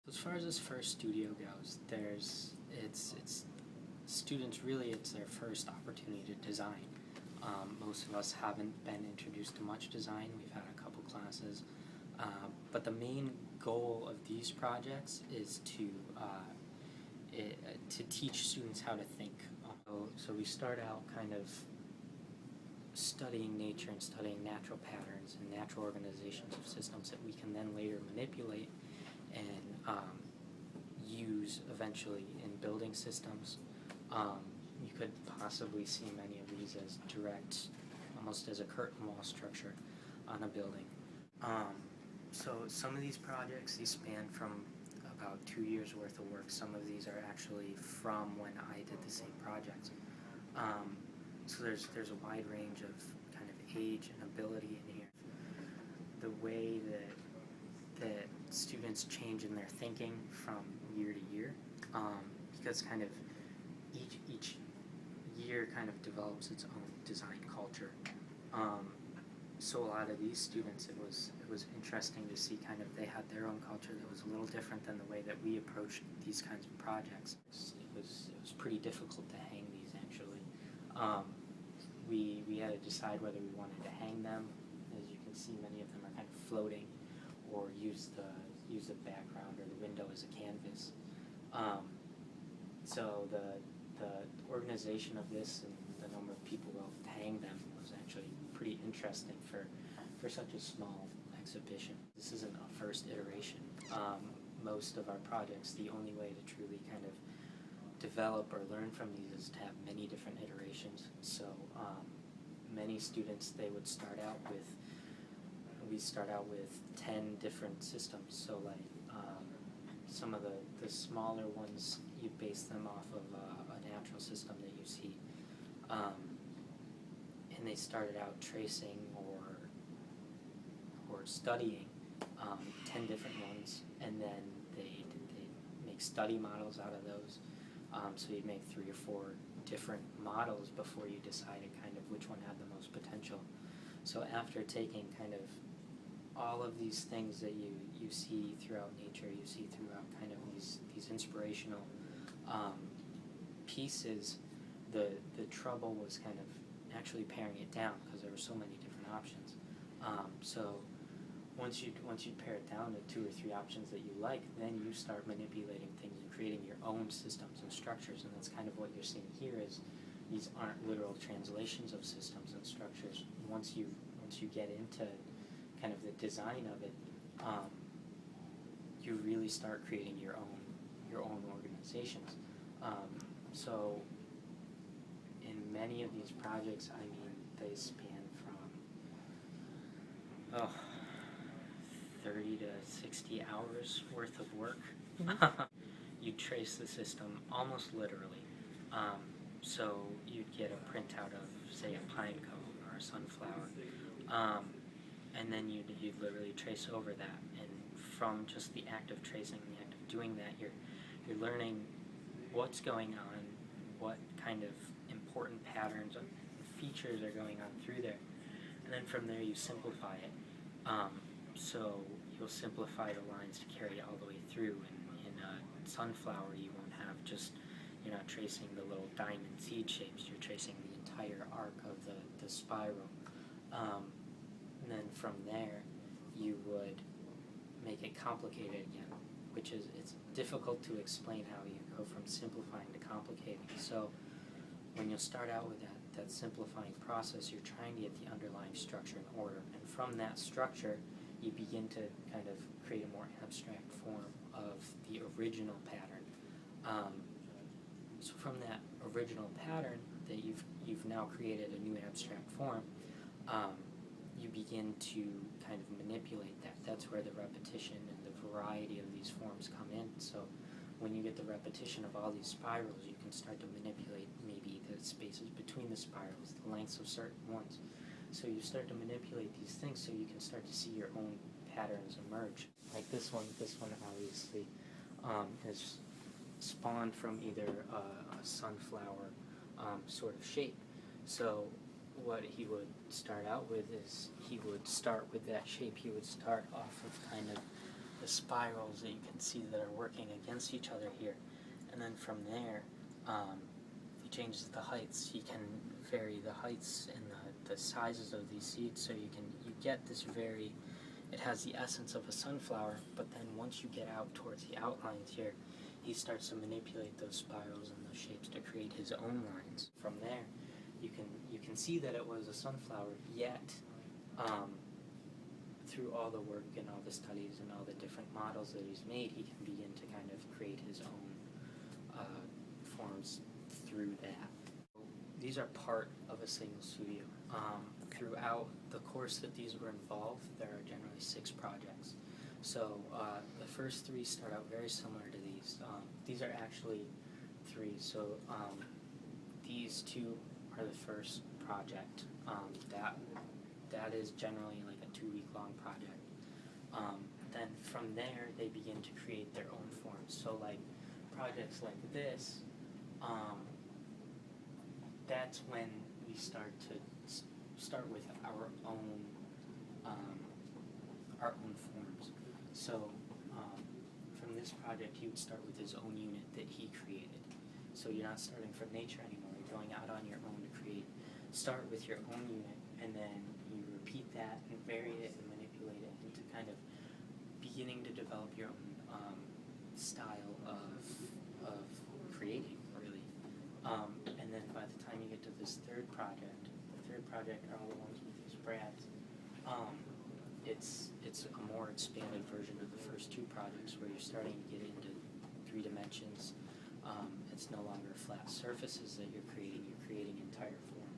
As far as this first studio goes, it's students really it's their first opportunity to design. Most of us haven't been introduced to much design. We've had a couple classes, but the main goal of these projects is to teach students how to think. So we start out kind of studying nature and studying natural patterns and natural organizations of systems that we can then later manipulate and use eventually in building systems. You could possibly see many of these as direct, almost as a curtain wall structure on a building. So some of these projects, these span from about 2 years worth of work. Some of these are actually from when I did the same project. So there's a wide range of kind of age and ability in here. The way that students change in their thinking from year to year, because kind of each year kind of develops its own design culture. So a lot of these students, it was interesting to see kind of they had their own culture that was a little different than the way that we approached these kinds of projects. It was pretty difficult to hang these actually. We had to decide whether we wanted to hang them. As you can see, many of them are kind of floating, or use the background or the window as a canvas. So the organization of this and the number of people who hang them was actually pretty interesting for such a small exhibition. This isn't a first iteration. Most of our projects, the only way to truly kind of develop or learn from these is to have many different iterations. So many students, they would start out with, we start out with 10 different systems. So like some of the smaller ones, you base them off of a natural system that you see. And they started out tracing or studying 10 different ones, and then they make study models out of those. So you'd make 3 or 4 different models before you decided kind of which one had the most potential. So after taking kind of all of these things that you see throughout nature, you see throughout kind of these inspirational pieces, the trouble was kind of actually paring it down because there were so many different options. So once you pare it down to 2 or 3 options that you like, then you start manipulating things and creating your own systems and structures, and that's kind of what you're seeing here. Is these aren't literal translations of systems and structures. Once you get into kind of the design of it, you really start creating your own organizations. So in many of these projects, I mean, they span from 30 to 60 hours worth of work. Mm-hmm. You trace the system almost literally. So you'd get a printout of, say, a pine cone or a sunflower, and then you'd literally trace over that. And from just the act of tracing, the act of doing that, you're learning what's going on, what kind of important patterns and features are going on through there, and then from there you simplify it. So you'll simplify the lines to carry it all the way through. And in a sunflower, you won't have just, you're not tracing the little diamond seed shapes, you're tracing the entire arc of the spiral. And then from there, you would make it complicated again, which is, it's difficult to explain how you go from simplifying to complicating. So when you'll start out with that simplifying process, you're trying to get the underlying structure in order. And from that structure, you begin to kind of create a more abstract form of the original pattern. So from that original pattern that you've now created a new abstract form, you begin to kind of manipulate that. That's where the repetition and the variety of these forms come in. So when you get the repetition of all these spirals, you can start to manipulate maybe the spaces between the spirals, the lengths of certain ones. So you start to manipulate these things so you can start to see your own patterns emerge. Like this one obviously is spawned from either a sunflower sort of shape. So what he would start out with is he would start with that shape. He would start off of kind of the spirals that you can see that are working against each other here. And then from there, he changes the heights. He can vary the heights and the sizes of these seeds, so you get this it has the essence of a sunflower, but then once you get out towards the outlines here, he starts to manipulate those spirals and those shapes to create his own lines. From there, you can see that it was a sunflower, yet through all the work and all the studies and all the different models that he's made, he can begin to kind of create his own forms through that. These are part of a single studio. Throughout the course that these were involved, there are generally 6 projects. So the first 3 start out very similar to these. These are actually 3. So these 2 are the first project. That is generally like a 2-week-long project. Then from there, they begin to create their own forms. So like projects like this, that's when we start with our own forms. So from this project, he would start with his own unit that he created. So you're not starting from nature anymore. You're going out on your own to create. Start with your own unit, and then you repeat that and vary it and manipulate it into kind of beginning to develop your own style of creating, really. And then by the time you get to this third project are all the ones with these brads. It's a more expanded version of the first 2 projects, where you're starting to get into 3 dimensions. It's no longer flat surfaces that you're creating entire forms.